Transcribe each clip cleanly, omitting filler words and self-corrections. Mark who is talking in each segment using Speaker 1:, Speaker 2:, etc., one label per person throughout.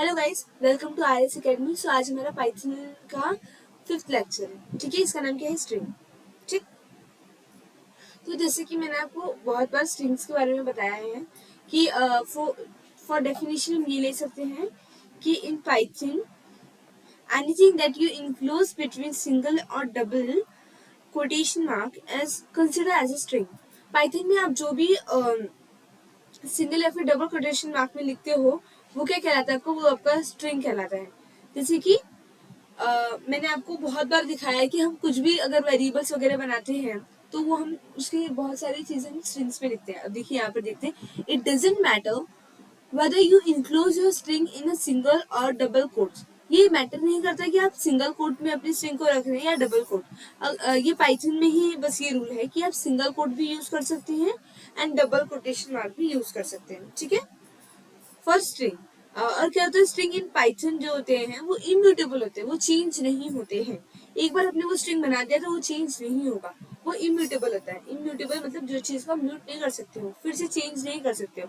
Speaker 1: Hello guys, welcome to R S academy. So आज हमारा Python का 5th लेक्चर है। ठीक है, इसका नाम क्या है? स्ट्रिंग। ठीक, तो जैसे कि मैंने आपको बहुत बार स्ट्रिंग्स के बारे में बताया है कि फॉर डेफिनेशन हम ये ले सकते हैं कि in Python anything that you enclose between single और double quotation mark as consider as a string. Python में आप जो भी सिंगल या फिर डबल कोटेशन मार्क में लिखते हो वो क्या कहलाता है? आपको वो आपका स्ट्रिंग कहलाता है। जैसे कि मैंने आपको बहुत बार दिखाया है कि हम कुछ भी अगर वेरिएबल्स वगैरह बनाते हैं तो वो हम उसकी बहुत सारी चीजें हम स्ट्रिंग्स में लिखते हैं। अब देखिए यहाँ पर देखते हैं, it doesn't matter whether you enclose your string in a single or double quotes। ये मैटर नहीं करता कि आप सिंगल कोट में अपनी स्ट्रिंग को रख रहे हैं या डबल कोट। ये पाइथन में ही बस ये रूल है कि आप सिंगल कोट भी यूज कर सकते हैं एंड डबल कोटेशन मार्क भी यूज कर सकते हैं। ठीक है, फॉर स्ट्रिंग। और क्या होता है, स्ट्रिंग इन पाइथन जो होते हैं वो इम्यूटेबल होते हैं, वो चेंज नहीं होते हैं। एक बार आपने वो स्ट्रिंग बना दिया तो वो चेंज नहीं होगा, वो इम्यूटेबल होता है। इम्यूटेबल मतलब जो चीज को म्यूट नहीं कर सकते हो, फिर से चेंज नहीं कर सकते हो,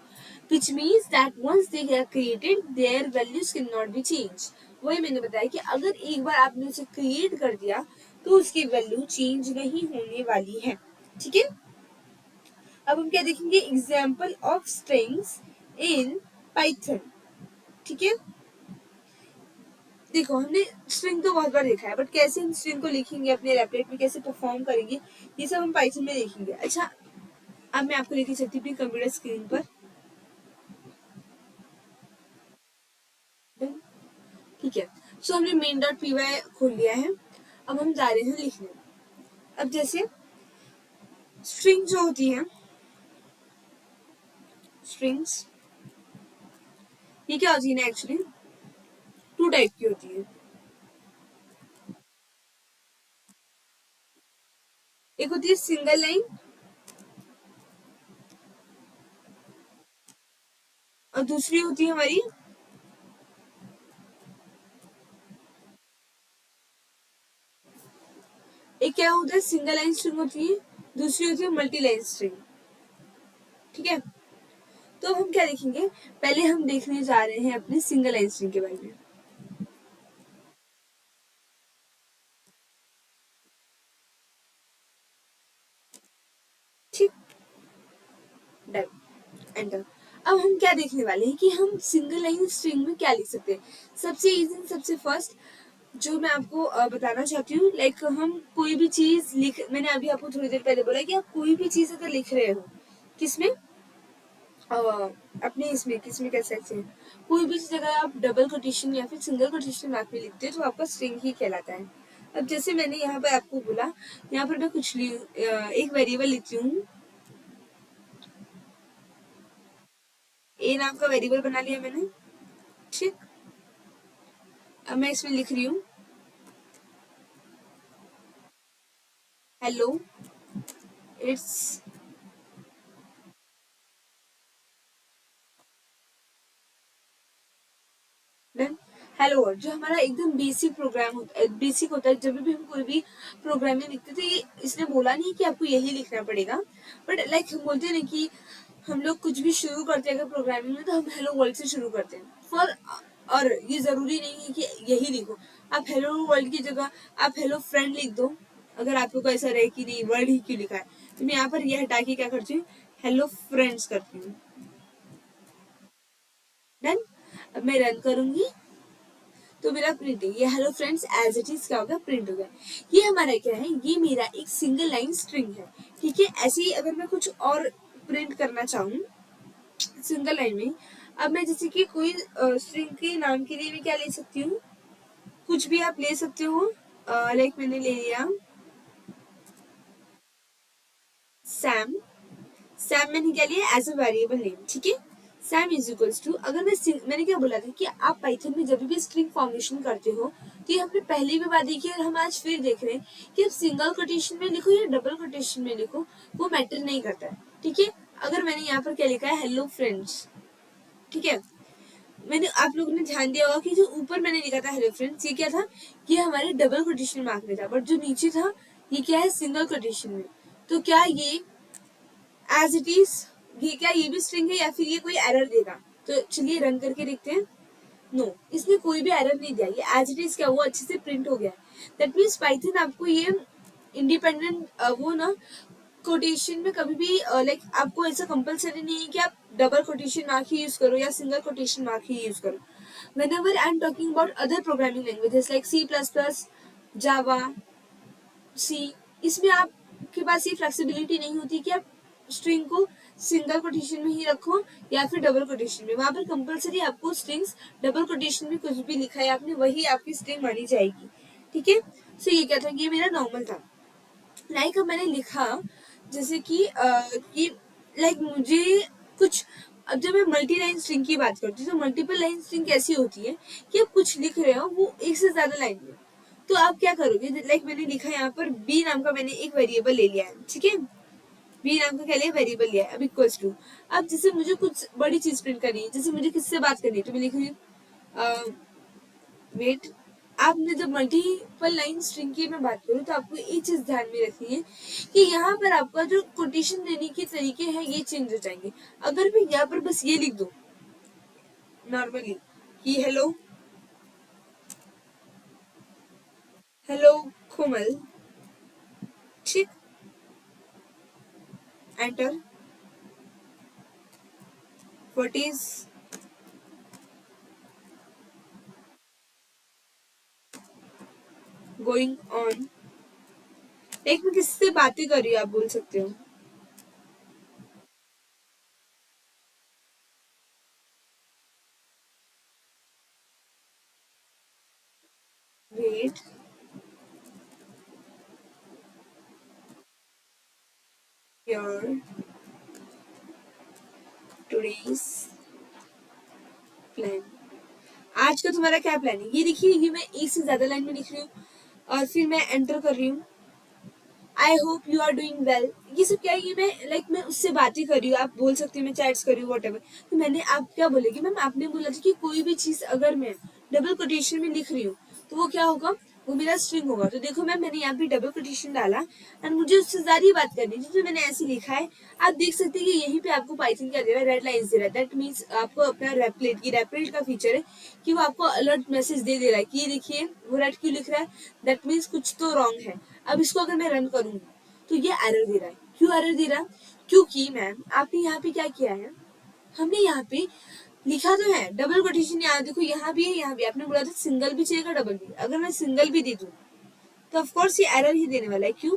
Speaker 1: which means that once they are created their values can not be change. वही मैंने बताया कि अगर एक बार आपने उसे क्रिएट कर दिया तो उसकी वैल्यू चेंज नहीं होने वाली है। ठीक है, अब हम क्या देखेंगे? Example of strings in Python. ठीक है, देखो हमने स्ट्रिंग तो बहुत बार देखा है, बट कैसे हम स्ट्रिंग को लिखेंगे अपने एप्लेट में, कैसे परफॉर्म करेंगे, ये सब हम पाइथन में देखेंगे। अच्छा, अब मैं आपको लेके चलती हूँ अपनी कंप्यूटर स्क्रीन पर। ठीक है, सो हमने मेन डॉट पी वाई खोल लिया है। अब हम जा रहे हैं लिखने। अब जैसे स्ट्रिंग जो होती है, स्ट्रिंग्स ये क्या होती है ना, एक्चुअली टू टाइप की होती है। एक होती है सिंगल लाइन और दूसरी होती है हमारी एक क्या होता है, सिंगल लाइन स्ट्रिंग होती है, दूसरी होती है मल्टी लाइन स्ट्रिंग। ठीक है, तो हम क्या देखेंगे? पहले हम देखने जा रहे हैं अपनी सिंगल लाइन स्ट्रिंग के बारे में। ठीक, डन, एंटर। अब हम क्या देखने वाले हैं कि हम सिंगल लाइन स्ट्रिंग में क्या लिख सकते हैं। सबसे इजी, सबसे फर्स्ट जो मैं आपको बताना चाहती हूँ, लाइक हम कोई भी चीज लिख, मैंने अभी आपको थोड़ी देर पहले बोला कि आप कोई भी चीज अगर लिख रहे हो, किसमें अपने इसमें किसमें कह सकते हैं, कोई भी चीज अगर आप डबल कोटेशन या फिर सिंगल कोटेशन मार्क में लिखते हो तो आपका स्ट्रिंग ही कहलाता है। अब जैसे मैंने यहाँ पर आपको बोला, यहाँ पर मैं कुछ एक वेरिएबल लिखती हूँ, ए नाम का वेरिएबल बना लिया मैंने। ठीक, अब मैं इसमें लिख रही हूँ hello, it's done. Hello world जो हमारा एकदम बेसिक प्रोग्राम होता है, बेसिक होता है। जब भी हम कोई भी प्रोग्रामिंग लिखते थे, ये इसने बोला नहीं कि आपको यही लिखना पड़ेगा, बट लाइक हम बोलते हैं ना कि हम लोग कुछ भी शुरू करते हैं अगर प्रोग्रामिंग में तो हम हेलो वर्ल्ड से शुरू करते हैं। फॉर, और ये जरूरी नहीं है कि यही लिखो, आप हेलो वर्ल्ड की जगह आप हेलो फ्रेंड लिख दो। अगर आप लोग को ऐसा रहे कि नहीं वर्ल्ड ही क्यों लिखा है, तो मैं यहाँ पर ये हटा के क्या करती हूँ, हेलो फ्रेंड्स करती हूँ। डन, अब मैं रन करूंगी तो मेरा प्रिंटिंग ये hello friends as it is क्या होगा, प्रिंट होगा। ये हमारा क्या है, ये मेरा एक सिंगल लाइन स्ट्रिंग है। ठीक है, ऐसे ही अगर मैं कुछ और प्रिंट करना चाहूँ सिंगल लाइन में, अब मैं जैसे कि कोई स्ट्रिंग के नाम के लिए मैं क्या ले सकती हूँ, कुछ भी आप ले सकते हो। लाइक मैंने ले लिया सैम। सैम मैंने क्या लिया एज अ वेरिएबल नेम। ठीक है, सैम इज इक्वल्स टू, अगर मैंने क्या बोला था कि आप पाइथन में जब भी स्ट्रिंग फॉर्मेशन करते हो तो ये हमने पहले भी बात देखी और हम आज फिर देख रहे हैं कि आप सिंगल कोटेशन में लिखो या डबल कोटेशन में लिखो, वो मैटर नहीं करता है। ठीक है, अगर मैंने यहाँ पर क्या लिखा है, हेलो फ्रेंड्स। ठीक है, मैंने आप लोगों ने ध्यान दिया होगा कि जो ऊपर मैंने लिखा था हेलो फ्रेंड्स, ये क्या था, ये हमारे डबल कोटेशन मार्क में था, बट जो नीचे था ये क्या है, सिंगल कोटेशन में। तो क्या ये एज इट इज, ये क्या ये भी स्ट्रिंग है या फिर ये कोई एरर देगा? तो चलिए रन करके देखते हैं। नो, इसमें कोई भी एरर नहीं दिया, ये एज इट इज क्या हुआ, अच्छे से प्रिंट हो गया। दैट मीन्स पाइथन आपको ये इंडिपेंडेंट वो ना कोटेशन में कभी भी लाइक आपको ऐसा कंपलसरी नहीं है कि आप डबल कोटेशन मार्क ही यूज करो या सिंगल कोटेशन मार्क ही यूज करो। whenever I'm talking about other programming languages like C++, जावा, सी, इसमें आपके पास ये फ्लेक्सिबिलिटी नहीं होती कि आप स्ट्रिंग को सिंगल कोटेशन में ही रखो या फिर डबल कोटेशन में। वहां पर कंपलसरी आपको स्ट्रिंग्स डबल कोटेशन में कुछ भी लिखा है आपने वही आपकी स्ट्रिंग मानी जाएगी। ठीक है, सो ये क्या था, ये मेरा नॉर्मल था। लाइक अब मैंने लिखा जैसे कि लाइक मुझे कुछ, अब जब मैं मल्टी लाइन स्ट्रिंग की बात करती हूँ तो मल्टीपल लाइन स्ट्रिंग कैसी होती है कि आप कुछ लिख रहे हो वो एक से ज्यादा लाइन में, तो आप क्या करोगे, लाइक मैंने लिखा यहाँ पर बी नाम का मैंने एक वेरिएबल ले लिया है। ठीक है, बी नाम का क्या लिया, वेरिएबल लिया है। अब इक्वल्स टू, अब जैसे मुझे कुछ बड़ी चीज प्रिंट करनी है, जैसे मुझे किससे बात करनी है तो मैं लिख रही हूँ वेट। आपने जब मल्टीपल लाइन स्ट्रिंग की मैं बात करूँ तो आपको एक चीज ध्यान में रखनी है कि यहाँ पर आपका जो कोटेशन देने के तरीके हैं ये चेंज हो जाएंगे। अगर मैं यहाँ पर बस ये लिख दूं नॉर्मली कि हेलो हेलो कोमल, ठीक, enter, what is going on, एक मैं किससे बातें कर रही हूँ आप बोल सकते हो। वेट, योर टुडेज प्लान, आज का तुम्हारा क्या प्लान है। ये देखिए, ये मैं एक से ज्यादा लाइन में लिख रही हूँ और फिर मैं एंटर कर रही हूँ। I hope you are doing well, ये सब क्या है, ये मैं लाइक मैं उससे बातें कर रही हूँ, आप बोल सकते हो मैं चैट्स कर रही हूँ वट एवर। तो मैंने, आप क्या बोलेगी मैम, आपने बोला था कि कोई भी चीज अगर मैं डबल कोटेशन में लिख रही हूँ तो वो क्या होगा, वो मेरा स्ट्रिंग होगा। तो देखो मैम मैंने यहाँ पे डबल कोटेशन डाला एंड मुझे उससे ज्यादा ही बात करनी थी तो मैंने ऐसे लिखा है। आप देख सकते हैं कि यहीं पे आपको पाइथन क्या दे रहा है, रेड लाइन्स दे रहा है। दैट मीन्स आपको अपना रेपलेट, की रेपलेट का फीचर है कि वो आपको अलर्ट मैसेज दे रहा है कि ये देखिए वो रेड क्यों लिख रहा है, दैट मीन्स कुछ तो रॉन्ग है। अब इसको अगर मैं रन करूंगी तो ये एरर दे रहा है। क्यों एरर दे रहा है, क्योंकि मैम आपने यहाँ पे क्या किया है, हमने यहाँ पे लिखा तो है डबल कोटेशन, यहाँ देखो यहाँ भी है यहाँ भी, आपने बोला था सिंगल भी चाहिए डबल भी, अगर मैं सिंगल भी दे दूँ तो ऑफकोर्स ये एरर ही देने वाला है। क्यों,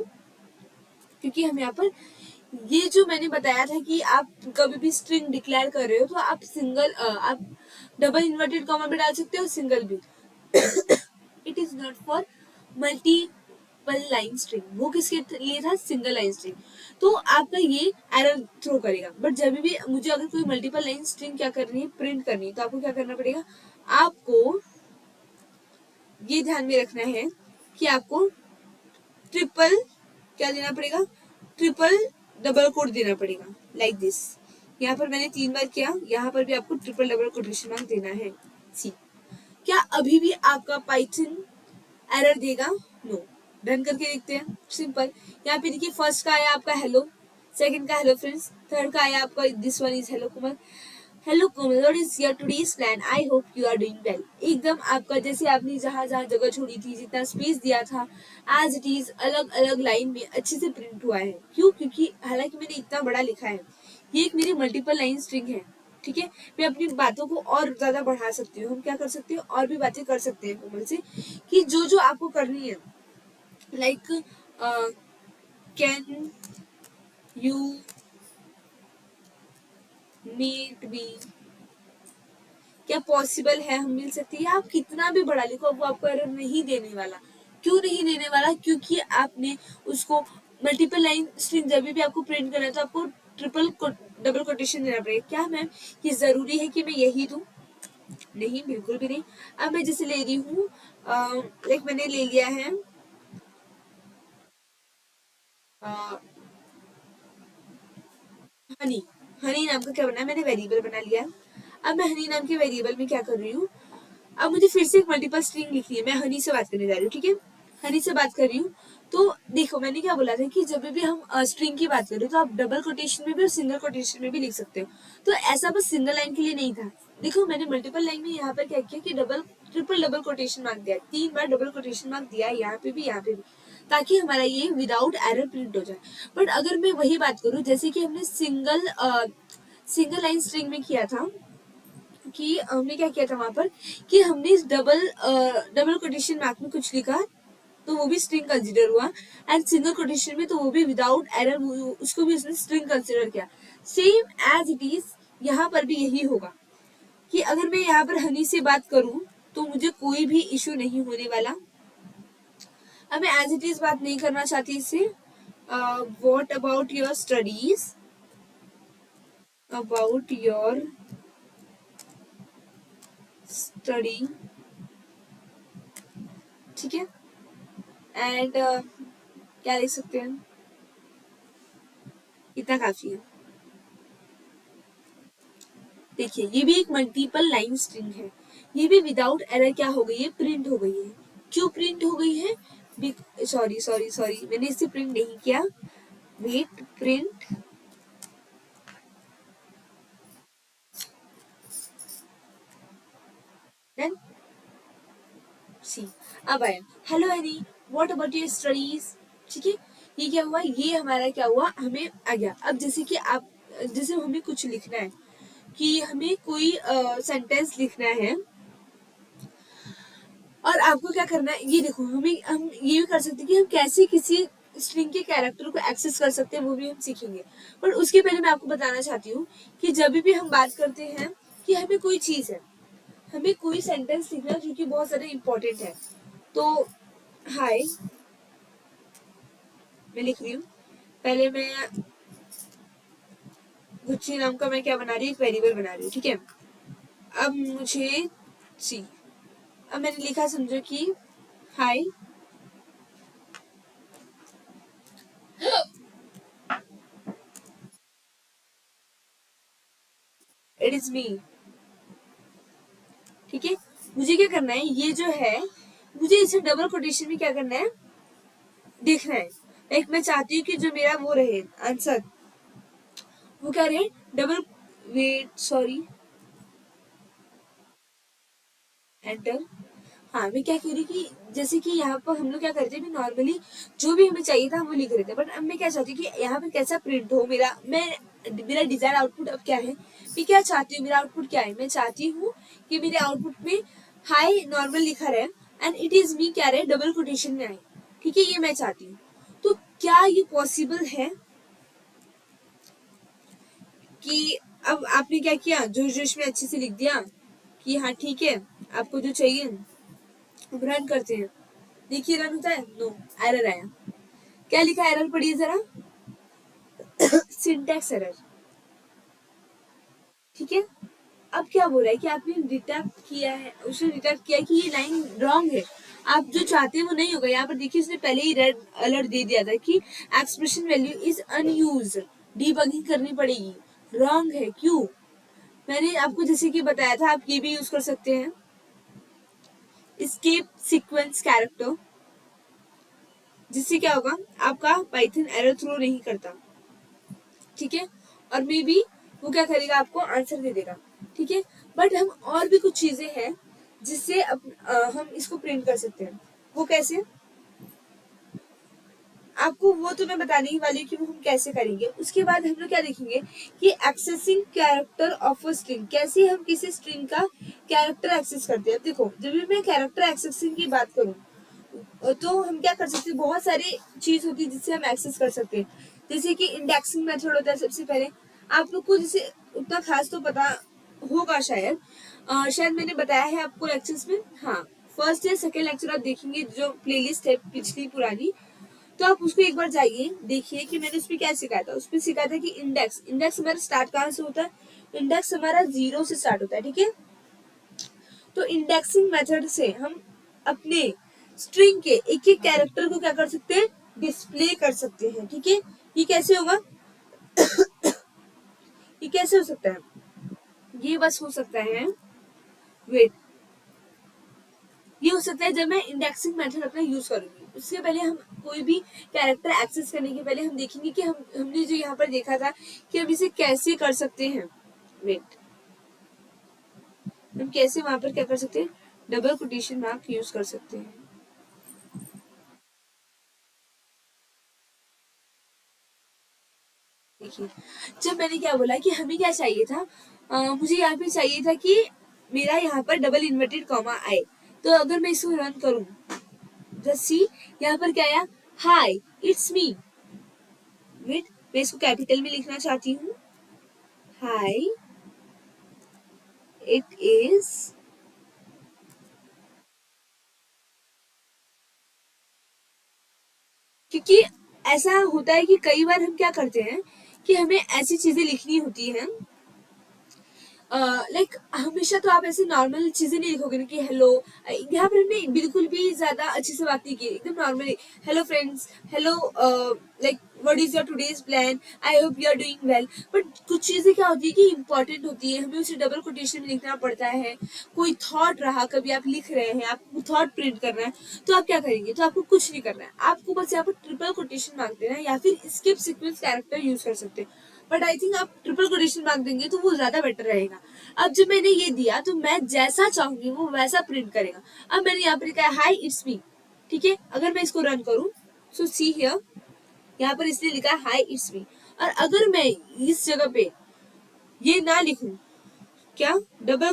Speaker 1: क्योंकि हम यहाँ पर ये जो मैंने बताया था कि आप कभी भी स्ट्रिंग डिक्लेयर कर रहे हो तो आप सिंगल आप डबल इन्वर्टेड कॉमा भी डाल सकते हो, सिंगल भी। It is not for multiple line string, वो किसके लिए था, सिंगल लाइन स्ट्रिंग। तो आपका ये एरर थ्रो करेगा। बट जब भी मुझे अगर कोई मल्टीपल लाइन स्ट्रिंग क्या करनी है, प्रिंट करनी है, तो आपको क्या करना पड़ेगा, आपको ये ध्यान में रखना है कि आपको ट्रिपल क्या देना पड़ेगा, ट्रिपल डबल कोट देना पड़ेगा, लाइक दिस। यहाँ पर मैंने 3 बार किया, यहाँ पर भी आपको ट्रिपल डबल कोटेशन मार्क देना है। सी, क्या अभी भी आपका पाइथन एरर देगा, नो। रन करके देखते हैं, सिंपल। यहाँ पे देखिए फर्स्ट का आया आपका हेलो, सेकंड का हेलो फ्रेंड्स, थर्ड का आया आपका this one is hello Komal. Hello Komal, what is your today's plan, I hope you are doing well. एकदम आपका जैसे आपने जहां जहां जगह छोड़ी थी, जितना स्पेस दिया था, एज इट इज अलग अलग लाइन में अच्छे से प्रिंट हुआ है। क्यों, क्योंकि हालांकि मैंने इतना बड़ा लिखा है, ये एक मेरी मल्टीपल लाइन स्ट्रिंग है। ठीक है, मैं अपनी बातों को और ज्यादा बढ़ा सकती हूँ, हम क्या कर सकते हैं और भी बातें कर सकते हैं कोमल से, कि जो जो आपको करनी है, like can you meet me, क्या पॉसिबल है हम मिल सकते हैं, आप कितना भी बड़ा लिखो वो आपको एरर नहीं देने वाला। क्यों नहीं देने वाला, क्योंकि आपने उसको मल्टीपल लाइन स्ट्रिंग जब भी आपको प्रिंट करना है तो आपको ट्रिपल डबल कोटेशन देना पड़ेगा। क्या मैम ये जरूरी है कि मैं यही दूं, नहीं बिल्कुल भी नहीं। अब मैं जैसे ले रही हूँ, लाइक मैंने ले लिया है हनी, हनी नाम का क्या बना है, मैंने वेरिएबल बना लिया है। अब मैं हनी नाम के वेरिएबल में क्या कर रही हूँ, अब मुझे फिर से एक मल्टीपल स्ट्रिंग लिखनी है, मैं हनी से बात करने जा रही हूँ। ठीक है, हनी से बात कर रही हूँ। तो देखो मैंने क्या बोला था कि जब भी हम स्ट्रिंग की बात करें तो आप डबल कोटेशन में भी और सिंगल कोटेशन में भी लिख सकते हो। तो ऐसा बस सिंगल लाइन के लिए नहीं था, देखो मैंने मल्टीपल लाइन में यहाँ पर क्या किया कि ट्रिपल डबल कोटेशन मार्क दिया, 3 बार डबल कोटेशन मार्क दिया है, यहाँ पे भी यहाँ पे भी, ताकि हमारा ये विदाउट एरर प्रिंट हो जाए। बट अगर मैं वही बात करूँ जैसे कि हमने सिंगल लाइन स्ट्रिंग में किया था, कि हमने क्या किया था वहां पर कि हमने इस डबल कोटेशन मार्क में कुछ लिखा तो वो भी स्ट्रिंग कंसीडर हुआ, एंड सिंगल कोटेशन में तो वो भी विदाउट एरर, उसको भी उसने स्ट्रिंग कंसीडर किया। सेम एज इट इज यहाँ पर भी यही होगा कि अगर मैं यहाँ पर हनी से बात करूं तो मुझे कोई भी इशू नहीं होने वाला। अब मैं एज इट इज बात नहीं करना चाहती इससे। What about your studies, about your study, ठीक है। एंड क्या लिख सकते हैं, इतना काफी है। देखिए ये भी एक मल्टीपल लाइन स्ट्रिंग है, ये भी विदाउट एरर क्या हो गई है, प्रिंट हो गई है। क्यों प्रिंट हो गई है, सॉरी सॉरी सॉरी मैंने इसे प्रिंट नहीं किया, वेट, प्रिंट देन सी। अब आया hello any, what about your studies, ठीक है। ये क्या हुआ, ये हमारा क्या हुआ, हमें आ गया। अब जैसे कि आप, जैसे हमें कुछ लिखना है कि हमें कोई सेंटेंस लिखना है और आपको क्या करना है, ये देखो हम ये भी कर सकते हैं कि हम कैसे किसी स्ट्रिंग के कैरेक्टर को एक्सेस कर सकते हैं, वो भी हम सीखेंगे। पर उसके पहले मैं आपको बताना चाहती हूँ कि जब भी हम बात करते हैं कि हमें कोई चीज है, हमें कोई सेंटेंस लिखना है जो कि बहुत ज्यादा इंपॉर्टेंट है, तो हाय मैं लिख रही हूँ, पहले मैं गुच्ची नाम का मैं क्या बना रही हूँ, एक वेरिएबल बना रही हूँ, ठीक है। अब मुझे सी, अब मैंने लिखा समझो कि हाय इट इज मी, ठीक है। मुझे क्या करना है, ये जो है मुझे इसे डबल कोटेशन में क्या करना है, देखना है। लाइक मैं चाहती हूँ कि जो मेरा वो रहे आंसर, वो क्या रहे, डबल, वेट सॉरी, एंटर। हाँ मैं क्या कह रही कि जैसे कि यहाँ पर हम लोग क्या करते हैं, नॉर्मली जो भी हमें चाहिए था हम वो लिख रहे थे, बट अब मैं क्या चाहती हूँ कि यहाँ पर कैसा प्रिंट हो मेरा डिजायर आउटपुट अब क्या है, मैं क्या चाहती हूँ, मेरा आउटपुट क्या है, मैं चाहती हूँ कि मेरे आउटपुट में हाई नॉर्मल लिखा रहे एंड इट इज मी क्या रहे, डबल कोटेशन में आए, ठीक है, ये मैं चाहती हूँ। तो क्या ये पॉसिबल है कि अब आपने क्या किया, जोश जोश में अच्छे से लिख दिया कि हाँ ठीक है आपको जो चाहिए, अब रन करते हैं, देखिए रन होता है, नो, एरर आया। क्या लिखा, एरर पढ़िए जरा, सिंटैक्स एरर, ठीक है। अब क्या बोला है कि आपने डिटेक्ट किया है, उसने डिटेक्ट किया है कि ये लाइन रॉन्ग है, आप जो चाहते हैं वो नहीं होगा। यहाँ पर देखिए उसने पहले ही रेड अलर्ट दे दिया था कि expression value is unused, debugging करनी पड़ेगी, रॉन्ग है। क्यों, मैंने आपको जैसे कि बताया था, आप ये भी यूज कर सकते हैं, एस्केप सीक्वेंस कैरेक्टर, जिससे क्या होगा, आपका पाइथन एरर थ्रो नहीं करता, ठीक है। और मे बी वो क्या करेगा, आपको आंसर दे देगा, ठीक है। बट हम और भी कुछ चीजें हैं जिससे हम इसको प्रिंट कर सकते हैं। वो कैसे, आपको वो तो मैं बताने ही वाली हूँ कि वो हम कैसे करेंगे। उसके बाद हम लोग क्या देखेंगे कि accessing character of a string, कैसे हम किसी स्ट्रिंग का कैरेक्टर एक्सेस करते हैं। देखो जब भी मैं कैरेक्टर एक्सेसिंग की बात करूँ तो हम क्या कर सकते हैं, बहुत सारी चीज होती है जिससे हम एक्सेस कर सकते हैं। जैसे कि इंडेक्सिंग मेथड होता है। सबसे पहले आप लोग को जैसे उतना खास तो पता होगा शायद, शायद मैंने बताया है आपको लेक्चर्स में, हाँ फर्स्ट या सेकेंड लेक्चर आप देखेंगे जो प्लेलिस्ट है पिछली पुरानी, तो आप उसको एक बार जाइए देखिए कि मैंने उसमें क्या सिखाया था। उसमें सिखाया था कि इंडेक्स हमारा स्टार्ट कहाँ से होता है, इंडेक्स हमारा 0 से स्टार्ट होता है, ठीक है। तो इंडेक्सिंग मेथड से हम अपने स्ट्रिंग के एक एक कैरेक्टर को क्या कर सकते हैं, डिस्प्ले कर सकते हैं, ठीक है। ये कैसे होगा, ये कैसे हो सकता है, ये बस हो सकता है, वेट, ये हो सकता है जब मैं इंडेक्सिंग मेथड अपना यूज करूंगी। उससे पहले हम कोई भी कैरेक्टर एक्सेस करने के पहले हम देखेंगे कि हमने जो यहाँ पर देखा था कि हम इसे कैसे कर सकते हैं, वेट, हम कैसे वहां पर क्या कर सकते हैं, डबल कोटेशन मार्क यूज कर सकते हैं। देखिए, जब मैंने क्या बोला कि हमें क्या चाहिए था, मुझे यहाँ पे चाहिए था कि मेरा यहाँ पर डबल इन्वर्टेड कॉमा आए। तो अगर मैं इसको रन करूं, जस्ट सी, यहाँ पर क्या आया, हाय इट्स मी। वेट, मैं इसको कैपिटल में लिखना चाहती हूँ, हाय इट इज, क्योंकि ऐसा होता है कि कई बार हम क्या करते हैं कि हमें ऐसी चीजें लिखनी होती हैं, लाइक हमेशा तो आप ऐसे नॉर्मल चीजें नहीं लिखोगे ना कि हेलो। यहाँ पर हमने बिल्कुल भी ज्यादा अच्छे से बात नहीं की, एकदम normally hello friends, hello, like what is your today's plan, I hope you are doing well. But कुछ चीजें क्या होती है कि इंपॉर्टेंट होती है, हमें उसे डबल कोटेशन में लिखना पड़ता है। कोई थॉट रहा, कभी आप लिख रहे हैं, आपको थॉट प्रिंट करना है, तो आप क्या करेंगे, तो आपको कुछ नहीं करना है, आपको बस यहाँ पर ट्रिपल कोटेशन मांग देना है या फिर स्किप सीक्वेंस कैरेक्टर यूज कर सकते हैं। बट आई थिंक आप ट्रिपल कोटेशन मार्क देंगे तो वो ज्यादा बेटर रहेगा। अब जब मैंने ये दिया तो मैं जैसा चाहूंगी वो वैसा प्रिंट करेगा। अब मैंने यहाँ पर लिखा है हाई इट्स मी, ठीक है। अगर मैं इसको रन करूं, सो सी हियर, यहाँ पर इसने लिखा है हाई इट्स मी। और अगर मैं इस जगह पे ये ना लिखूं, क्या double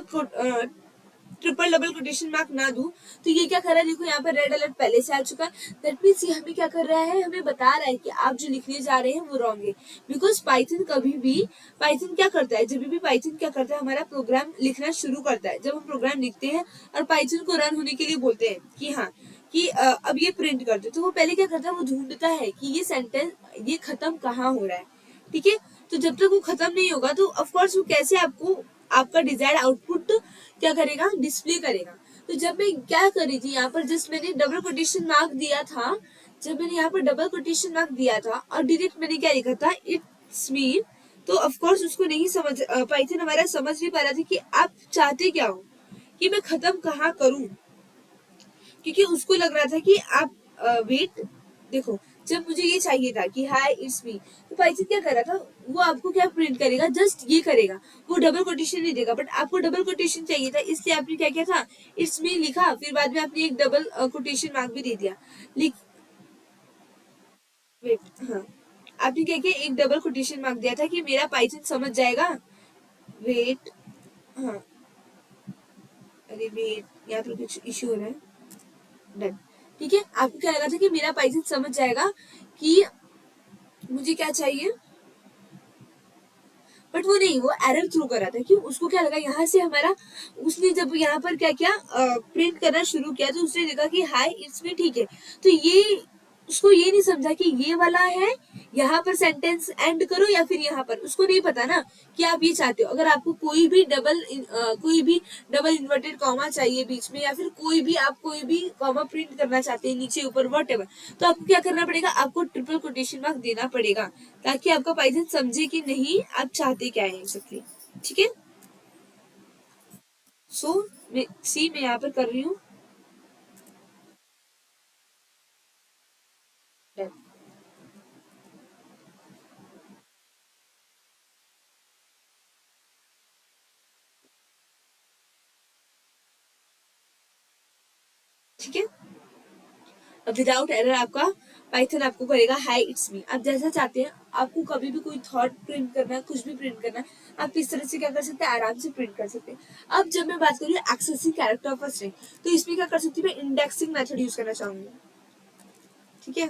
Speaker 1: triple double quotation mark ना दूं, तो ये क्या कर रहा है, देखो यहाँ पर रेड अलर्ट पहले से आ चुका है। दैट मीन्स ये हमें क्या कर रहा है, हमें बता रहा है कि आप जो लिखने जा रहे हैं वो रॉन्ग है। बिकॉज पाइथन कभी भी, पाइथन क्या करता है, जब भी पाइथन क्या करता है, हमारा प्रोग्राम लिखना शुरू करता है, जब हम प्रोग्राम लिखते हैं और पाइथन को रन होने के लिए बोलते हैं कि हाँ कि अब ये प्रिंट कर दो, तो वो पहले क्या करता है, वो ढूंढता है कि ये सेंटेंस, ये खत्म कहाँ हो रहा है, ठीक है। तो जब तक वो खत्म नहीं होगा तो ऑफकोर्स वो कैसे आपको आपका डिजायर्ड आउटपुट क्या करेगा, डिस्प्ले करेगा। तो जब मैं क्या करी थी, यहाँ पर जस्ट मैंने डबल कोटेशन मार्क दिया था, जब मैंने यहाँ पर डबल कोटेशन मार्क दिया था और डायरेक्ट मैंने क्या लिखा था, इट्स मी, तो ऑफकोर्स उसको नहीं समझ, पाइथन हमारा समझ नहीं पा रहा था कि आप चाहते क्या हो, कि मैं खत्म कहाँ करूं, क्योंकि उसको लग रहा था कि आप वेट, देखो जब मुझे ये चाहिए था कि हाय इट्स मी, तो पाइथन क्या कर रहा था, वो आपको क्या प्रिंट करेगा, जस्ट ये करेगा, वो डबल कोटेशन नहीं देगा। बट आपको डबल कोटेशन चाहिए था, इसलिए आपने क्या किया था, इट्स मी लिखा, फिर बाद में आपने एक डबल कोटेशन मार्क भी दे दिया। लिख, वेट, हाँ, आपने क्या किया, एक डबल कोटेशन मार्क दिया था कि मेरा पाइथन समझ जाएगा। वेट, हाँ, अरे वेट, यहाँ पर कुछ इश्यू हो रहा है, डन, ठीक है। आपको क्या लगा था कि मेरा पाइथन समझ जाएगा कि मुझे क्या चाहिए, बट वो नहीं, वो एरर थ्रो कर रहा था। क्यों, उसको क्या लगा, यहाँ से हमारा, उसने जब यहाँ पर क्या किया, प्रिंट करना शुरू किया, तो उसने देखा कि हाय इट्स में, ठीक है। तो ये उसको ये नहीं समझा कि ये वाला है, यहाँ पर सेंटेंस एंड करो या फिर यहाँ पर, उसको नहीं पता ना कि आप ये चाहते हो। अगर आपको कोई भी डबल इन्वर्टेड कॉमा चाहिए बीच में, या फिर कोई भी कॉमा प्रिंट करना चाहते हैं नीचे ऊपर वट, तो आपको क्या करना पड़ेगा, आपको ट्रिपल कोटेशन मार्क देना पड़ेगा, ताकि आपका पाइथन समझे कि नहीं आप चाहते क्या है एग्जैक्टली, ठीक है। सो मैं यहाँ पर कर रही हूँ, ठीक है। अब विदाउट एरर आपका पाइथन आपको करेगा हाई इट्स मी। आप जैसा चाहते हैं, आपको कभी भी कोई थॉट प्रिंट करना है, कुछ भी प्रिंट करना है, आप इस तरह से क्या कर सकते हैं, आराम से प्रिंट कर सकते हैं। अब जब मैं बात करूँ accessing character of a string, तो इसमें क्या कर सकती हूँ, मैं इंडेक्सिंग मेथड यूज करना चाहूंगी, ठीक है।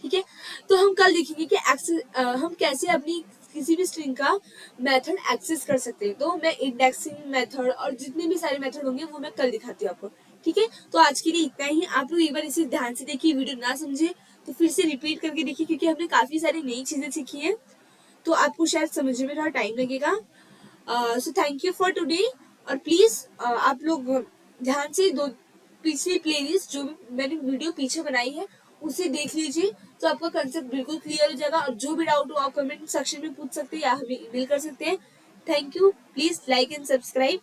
Speaker 1: ठीक है, तो हम कल देखेंगे कि हम कैसे अपनी किसी भी स्ट्रिंग का मेथड एक्सेस कर सकते हैं। तो मैं इंडेक्सिंग मेथड और जितने भी सारे मेथड होंगे वो मैं कल दिखाती हूँ आपको, ठीक है। तो आज के लिए इतना ही। आप लोग एक बार इसे ध्यान से देखिए, वीडियो ना समझे तो फिर से रिपीट करके देखिए, क्योंकि हमने काफी सारी नई चीजें सीखी हैं, तो आपको शायद समझने में थोड़ा टाइम लगेगा। So thank you for today. और प्लीज आप लोग ध्यान से दो पिछली प्लेलिस्ट जो मैंने वीडियो पीछे बनाई है उसे देख लीजिए, तो आपका कंसेप्ट बिल्कुल क्लियर हो जाएगा। और जो भी डाउट हो आप कमेंट सेक्शन में पूछ सकते हैं या हमें ईमेल कर सकते हैं। Thank you, please like and subscribe.